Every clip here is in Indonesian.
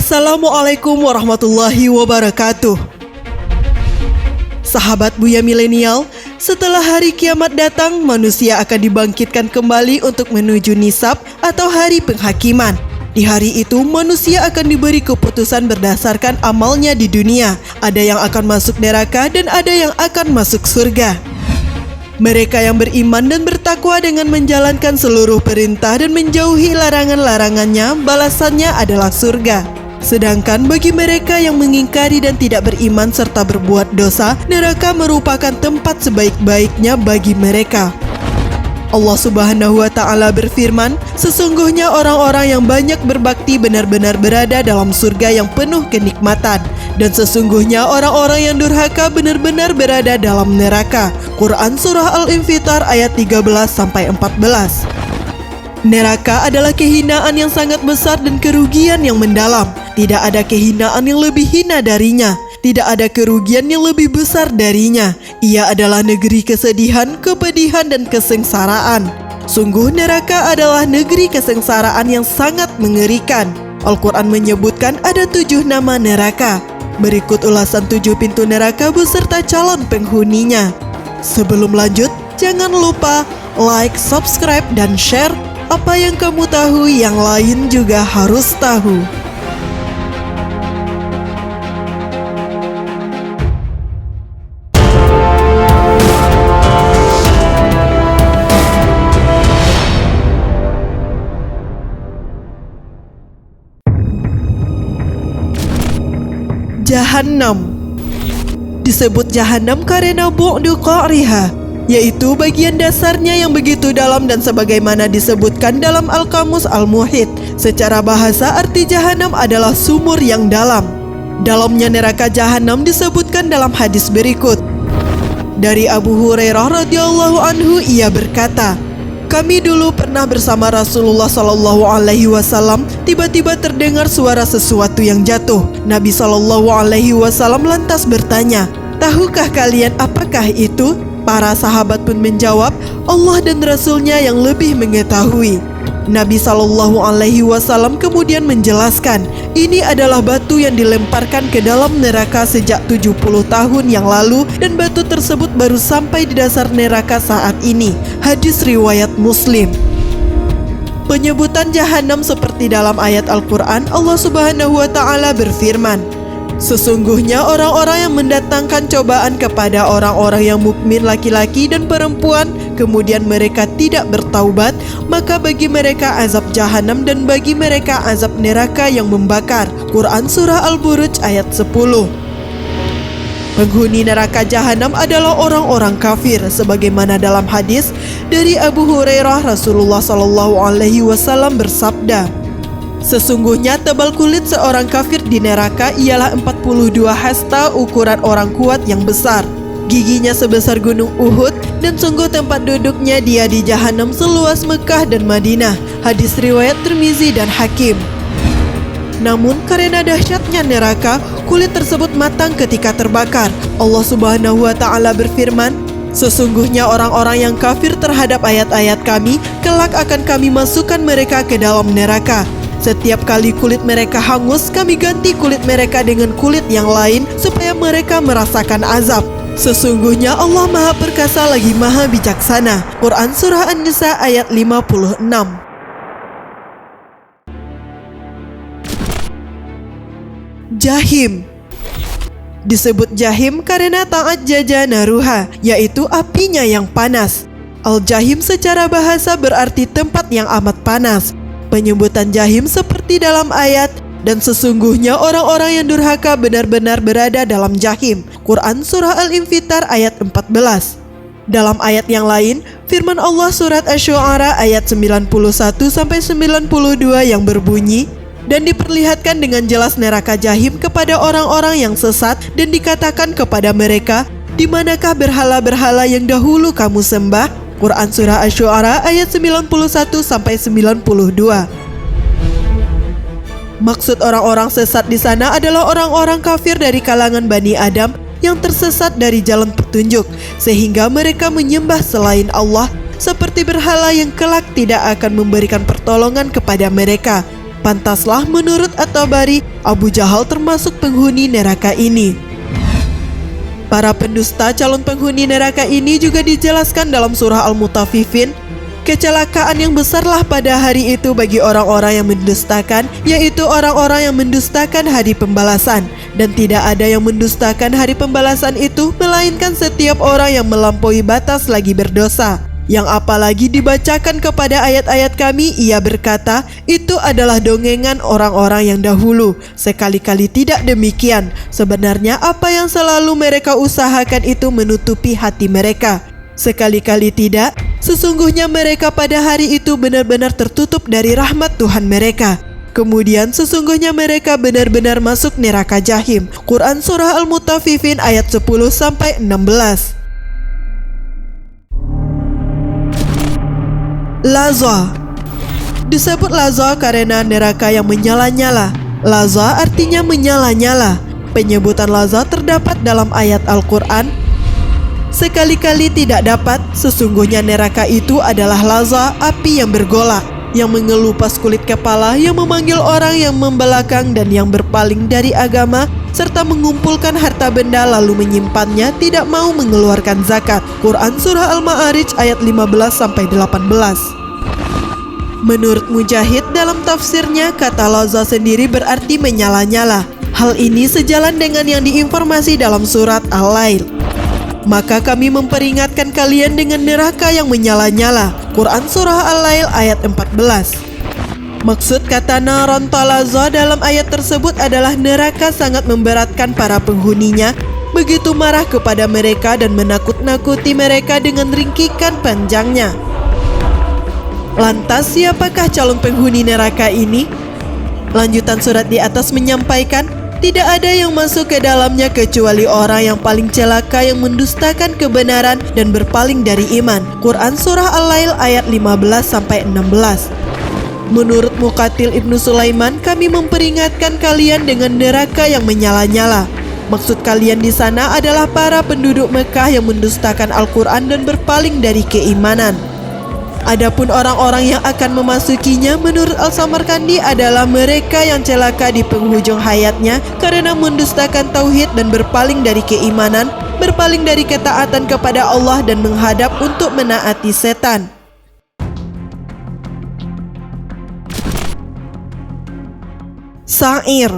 Assalamualaikum warahmatullahi wabarakatuh. Sahabat Buya Milenial, setelah hari kiamat datang, manusia akan dibangkitkan kembali untuk menuju nisab atau hari penghakiman. Di hari itu, manusia akan diberi keputusan berdasarkan amalnya di dunia. Ada yang akan masuk neraka dan ada yang akan masuk surga. Mereka yang beriman dan bertakwa dengan menjalankan seluruh perintah dan menjauhi larangan-larangannya, balasannya adalah surga. Sedangkan bagi mereka yang mengingkari dan tidak beriman serta berbuat dosa, neraka merupakan tempat sebaik-baiknya bagi mereka. Allah Subhanahu wa Ta'ala berfirman, sesungguhnya orang-orang yang banyak berbakti benar-benar berada dalam surga yang penuh kenikmatan, dan sesungguhnya orang-orang yang durhaka benar-benar berada dalam neraka. Quran Surah Al-Infitar ayat 13-14. Neraka adalah kehinaan yang sangat besar dan kerugian yang mendalam. Tidak ada kehinaan yang lebih hina darinya. Tidak ada kerugian yang lebih besar darinya. Ia adalah negeri kesedihan, kepedihan, dan kesengsaraan. Sungguh neraka adalah negeri kesengsaraan yang sangat mengerikan. Al-Quran menyebutkan ada 7 nama neraka. Berikut ulasan 7 pintu neraka beserta calon penghuninya. Sebelum lanjut, jangan lupa like, subscribe, dan share. Apa yang kamu tahu, yang lain juga harus tahu. Jahannam. Disebut Jahannam karena bu'du qa'riha, yaitu bagian dasarnya yang begitu dalam, dan sebagaimana disebutkan dalam Al-Qamus Al-Muhit. Secara bahasa, arti Jahannam adalah sumur yang dalam. Dalamnya neraka Jahannam disebutkan dalam hadis berikut. Dari Abu Hurairah radhiyallahu anhu, ia berkata, kami dulu pernah bersama Rasulullah SAW. Tiba-tiba terdengar suara sesuatu yang jatuh. Nabi SAW lantas bertanya, tahukah kalian apakah itu? Para sahabat pun menjawab, Allah dan Rasulnya yang lebih mengetahui. Nabi SAW kemudian menjelaskan, ini adalah batu yang dilemparkan ke dalam neraka sejak 70 tahun yang lalu, dan batu tersebut baru sampai di dasar neraka saat ini. Hadis riwayat Muslim. Penyebutan Jahannam seperti dalam ayat Al-Quran, Allah Subhanahu wa Ta'ala berfirman, sesungguhnya orang-orang yang mendatangkan cobaan kepada orang-orang yang mukmin laki-laki dan perempuan, kemudian mereka tidak bertaubat, maka bagi mereka azab Jahannam dan bagi mereka azab neraka yang membakar. Quran Surah Al-Buruj ayat 10. Penghuni neraka Jahannam adalah orang-orang kafir, sebagaimana dalam hadis dari Abu Hurairah, Rasulullah SAW bersabda, sesungguhnya tebal kulit seorang kafir di neraka ialah 42 hasta ukuran orang kuat yang besar. Giginya sebesar gunung Uhud, dan sungguh tempat duduknya dia di Jahannam seluas Mekah dan Madinah. Hadis riwayat Tirmizi dan Hakim. Namun karena dahsyatnya neraka, kulit tersebut matang ketika terbakar. Allah Subhanahu wa Ta'ala berfirman, sesungguhnya orang-orang yang kafir terhadap ayat-ayat kami, kelak akan kami masukkan mereka ke dalam neraka. Setiap kali kulit mereka hangus, kami ganti kulit mereka dengan kulit yang lain supaya mereka merasakan azab. Sesungguhnya Allah Maha Perkasa lagi Maha Bijaksana. Quran Surah An-Nisa ayat 56. Jahim. Disebut Jahim karena ta'at jaja naruha, yaitu apinya yang panas. Al-Jahim secara bahasa berarti tempat yang amat panas. Penyebutan Jahim seperti dalam ayat, dan sesungguhnya orang-orang yang durhaka benar-benar berada dalam Jahim. Quran Surah Al-Infitar ayat 14. Dalam ayat yang lain, firman Allah surat Asy-Syu'ara ayat 91-92 yang berbunyi, dan diperlihatkan dengan jelas neraka Jahim kepada orang-orang yang sesat, dan dikatakan kepada mereka, di manakah berhala-berhala yang dahulu kamu sembah? Quran Surah Asy-Syu'ara ayat 91-92. Maksud orang-orang sesat di sana adalah orang-orang kafir dari kalangan Bani Adam yang tersesat dari jalan petunjuk, sehingga mereka menyembah selain Allah seperti berhala yang kelak tidak akan memberikan pertolongan kepada mereka. Pantaslah menurut At-Tabari, Abu Jahal termasuk penghuni neraka ini. Para pendusta calon penghuni neraka ini juga dijelaskan dalam surah Al-Mutaffifin. Kecelakaan yang besarlah pada hari itu bagi orang-orang yang mendustakan, yaitu orang-orang yang mendustakan hari pembalasan. Dan tidak ada yang mendustakan hari pembalasan itu, melainkan setiap orang yang melampaui batas lagi berdosa. Yang apalagi dibacakan kepada ayat-ayat kami, ia berkata, itu adalah dongengan orang-orang yang dahulu. Sekali-kali tidak demikian. Sebenarnya apa yang selalu mereka usahakan itu menutupi hati mereka. Sekali-kali tidak. Sesungguhnya mereka pada hari itu benar-benar tertutup dari rahmat Tuhan mereka. Kemudian sesungguhnya mereka benar-benar masuk neraka jahim. Quran Surah Al-Mutaffifin ayat 10-16. Lazza. Disebut Lazza karena neraka yang menyala-nyala. Lazza artinya menyala-nyala. Penyebutan Lazza terdapat dalam ayat Al-Quran. Sekali-kali tidak dapat, sesungguhnya neraka itu adalah Lazza, api yang bergolak, yang mengelupas kulit kepala, yang memanggil orang yang membelakang dan yang berpaling dari agama, serta mengumpulkan harta benda lalu menyimpannya, tidak mau mengeluarkan zakat. Quran Surah Al-Ma'arij ayat 15-18. Menurut Mujahid dalam tafsirnya, kata Lazza sendiri berarti menyala-nyala. Hal ini sejalan dengan yang diinformasi dalam surat Al-Lail. Maka kami memperingatkan kalian dengan neraka yang menyala-nyala. Quran Surah Al-Lail ayat 14. Maksud kata naron talazza dalam ayat tersebut adalah neraka sangat memberatkan para penghuninya, begitu marah kepada mereka dan menakut-nakuti mereka dengan ringkikan panjangnya. Lantas siapakah calon penghuni neraka ini? Lanjutan surat di atas menyampaikan, tidak ada yang masuk ke dalamnya kecuali orang yang paling celaka yang mendustakan kebenaran dan berpaling dari iman. Quran Surah Al-Lail ayat 15-16. Menurut Muqatil Ibnu Sulaiman, kami memperingatkan kalian dengan neraka yang menyala-nyala. Maksud kalian di sana adalah para penduduk Mekah yang mendustakan Al-Quran dan berpaling dari keimanan. Adapun orang-orang yang akan memasukinya menurut Al-Samarkandi adalah mereka yang celaka di penghujung hayatnya karena mendustakan tauhid dan berpaling dari keimanan, berpaling dari ketaatan kepada Allah dan menghadap untuk menaati setan. Sa'ir.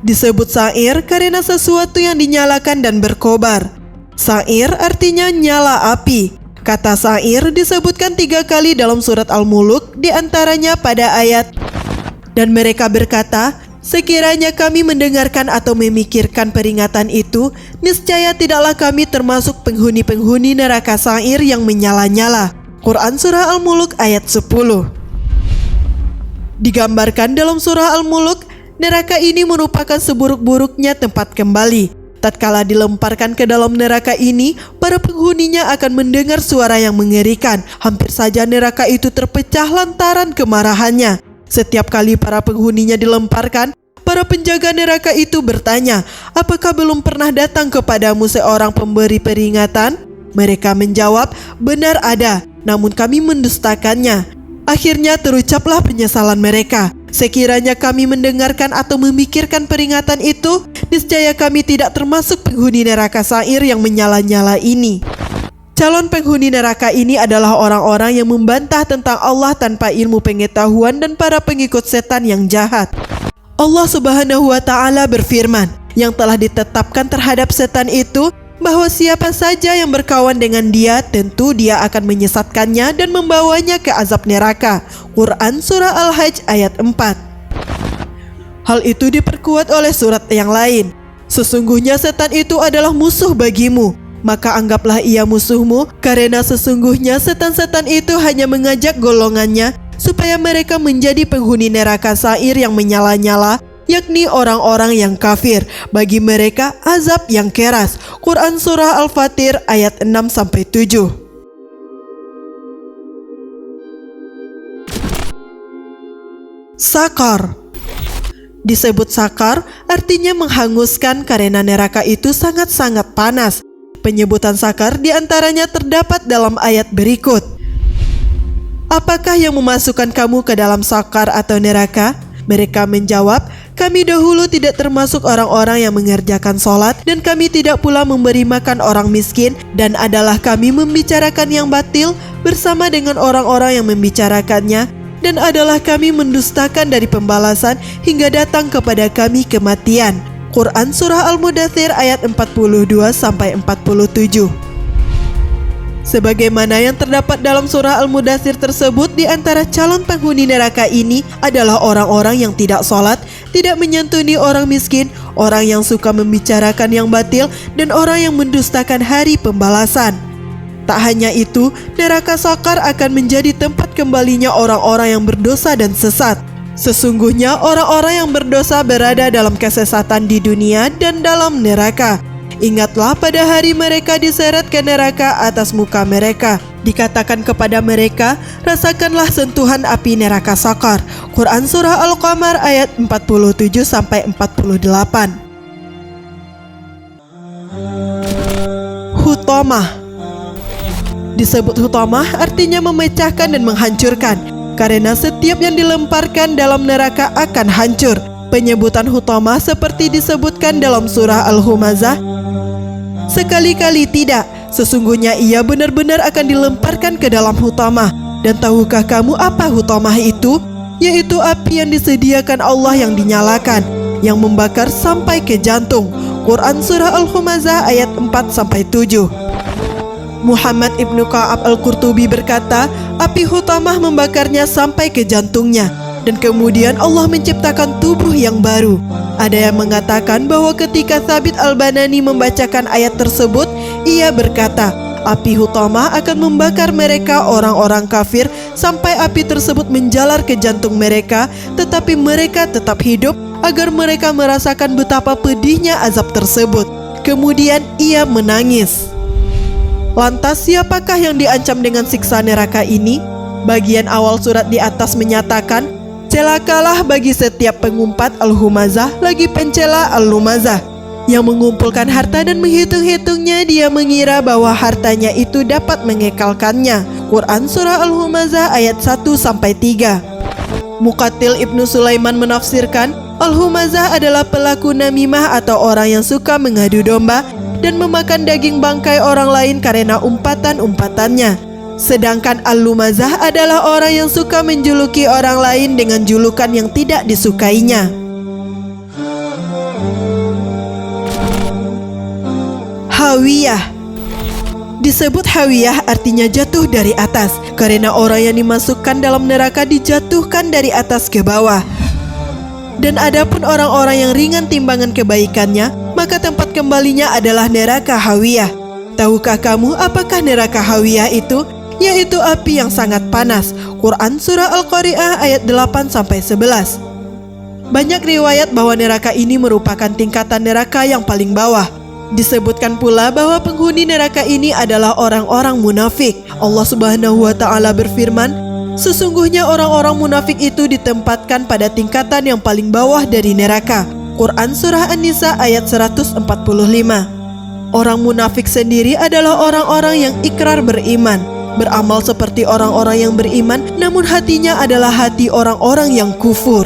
Disebut sa'ir karena sesuatu yang dinyalakan dan berkobar. Sa'ir artinya nyala api. Kata sa'ir disebutkan 3 kali dalam surat Al-Muluk, diantaranya pada ayat, dan mereka berkata, sekiranya kami mendengarkan atau memikirkan peringatan itu, niscaya tidaklah kami termasuk penghuni-penghuni neraka sa'ir yang menyala-nyala. Quran Surah Al-Muluk ayat 10. Digambarkan dalam surah Al-Muluk, neraka ini merupakan seburuk-buruknya tempat kembali. Tatkala dilemparkan ke dalam neraka ini, para penghuninya akan mendengar suara yang mengerikan. Hampir saja neraka itu terpecah lantaran kemarahannya. Setiap kali para penghuninya dilemparkan, para penjaga neraka itu bertanya, apakah belum pernah datang kepadamu seorang pemberi peringatan? Mereka menjawab, benar ada, namun kami mendustakannya. Akhirnya terucaplah penyesalan mereka. Sekiranya kami mendengarkan atau memikirkan peringatan itu, niscaya kami tidak termasuk penghuni neraka sa'ir yang menyala-nyala ini. Calon penghuni neraka ini adalah orang-orang yang membantah tentang Allah tanpa ilmu pengetahuan dan para pengikut setan yang jahat. Allah Subhanahu wa Ta'ala berfirman, yang telah ditetapkan terhadap setan itu, bahwa siapa saja yang berkawan dengan dia, tentu dia akan menyesatkannya dan membawanya ke azab neraka. Quran Surah Al-Hajj ayat 4. Hal itu diperkuat oleh surat yang lain. Sesungguhnya setan itu adalah musuh bagimu, maka anggaplah ia musuhmu, karena sesungguhnya setan-setan itu hanya mengajak golongannya supaya mereka menjadi penghuni neraka sa'ir yang menyala-nyala, yakni orang-orang yang kafir. Bagi mereka azab yang keras. Quran Surah Al-Fatir ayat 6-7. Sakar. Disebut sakar artinya menghanguskan karena neraka itu sangat-sangat panas. Penyebutan sakar diantaranya terdapat dalam ayat berikut. apakah yang memasukkan kamu ke dalam sakar atau neraka? Mereka menjawab, kami dahulu tidak termasuk orang-orang yang mengerjakan sholat dan kami tidak pula memberi makan orang miskin dan adalah kami membicarakan yang batil bersama dengan orang-orang yang membicarakannya dan adalah kami mendustakan dari pembalasan hingga datang kepada kami kematian. Quran Surah Al-Mudaththir ayat 42-47. Sebagaimana yang terdapat dalam surah Al-Mudaththir tersebut, di antara calon penghuni neraka ini adalah orang-orang yang tidak sholat, tidak menyantuni orang miskin, orang yang suka membicarakan yang batil, dan orang yang mendustakan hari pembalasan. Tak hanya itu, neraka sakar akan menjadi tempat kembalinya orang-orang yang berdosa dan sesat. Sesungguhnya orang-orang yang berdosa berada dalam kesesatan di dunia dan dalam neraka. Ingatlah pada hari mereka diseret ke neraka atas muka mereka. Dikatakan kepada mereka, rasakanlah sentuhan api neraka sakar. Quran Surah Al-Qamar ayat 47-48. Hutamah. Disebut hutamah artinya memecahkan dan menghancurkan, karena setiap yang dilemparkan dalam neraka akan hancur. Penyebutan hutamah seperti disebutkan dalam surah Al-Humazah, sekali-kali tidak, sesungguhnya ia benar-benar akan dilemparkan ke dalam hutamah. Dan tahukah kamu apa hutamah itu? Yaitu api yang disediakan Allah yang dinyalakan, yang membakar sampai ke jantung. Quran Surah Al-Humazah ayat 4-7. Muhammad Ibnu Ka'ab Al-Qurtubi berkata, api hutamah membakarnya sampai ke jantungnya, dan kemudian Allah menciptakan tubuh yang baru. Ada yang mengatakan bahwa ketika Thabit Al-Banani membacakan ayat tersebut, ia berkata, api hutamah akan membakar mereka orang-orang kafir sampai api tersebut menjalar ke jantung mereka, tetapi mereka tetap hidup agar mereka merasakan betapa pedihnya azab tersebut. Kemudian ia menangis. Lantas siapakah yang diancam dengan siksa neraka ini? Bagian awal surat di atas menyatakan, celakalah bagi setiap pengumpat Al-Humazah lagi pencela Al-Lumazah, yang mengumpulkan harta dan menghitung-hitungnya dia mengira bahwa hartanya itu dapat mengekalkannya. Quran Surah Al-Humazah ayat 1-3. Muqatil Ibnu Sulaiman menafsirkan, Al-Humazah adalah pelaku namimah atau orang yang suka mengadu domba dan memakan daging bangkai orang lain karena umpatan-umpatannya. Sedangkan Al-Lumazah adalah orang yang suka menjuluki orang lain dengan julukan yang tidak disukainya. Hawiyah. Disebut hawiyah artinya jatuh dari atas, karena orang yang dimasukkan dalam neraka dijatuhkan dari atas ke bawah. Dan adapun orang-orang yang ringan timbangan kebaikannya, maka tempat kembalinya adalah neraka hawiyah. Tahukah kamu apakah neraka hawiyah itu? Yaitu api yang sangat panas. Quran Surah Al-Qari'ah ayat 8-11. Banyak riwayat bahwa neraka ini merupakan tingkatan neraka yang paling bawah. Disebutkan pula bahwa penghuni neraka ini adalah orang-orang munafik. Allah Subhanahu wa Ta'ala berfirman, sesungguhnya orang-orang munafik itu ditempatkan pada tingkatan yang paling bawah dari neraka. Quran Surah An-Nisa ayat 145. Orang munafik sendiri adalah orang-orang yang ikrar beriman, beramal seperti orang-orang yang beriman, namun hatinya adalah hati orang-orang yang kufur.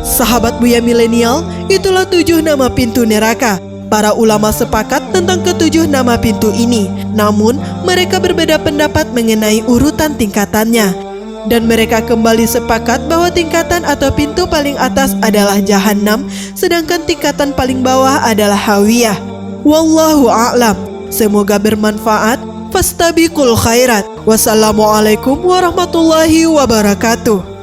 Sahabat Buya Milenial, itulah 7 nama pintu neraka. Para ulama sepakat tentang ke-7 nama pintu ini, namun mereka berbeda pendapat mengenai urutan tingkatannya. Dan mereka kembali sepakat bahwa tingkatan atau pintu paling atas adalah Jahannam, sedangkan tingkatan paling bawah adalah Hawiyah. Wallahu a'lam. Semoga bermanfaat. Fastabiqul khairat. Wassalamualaikum warahmatullahi wabarakatuh.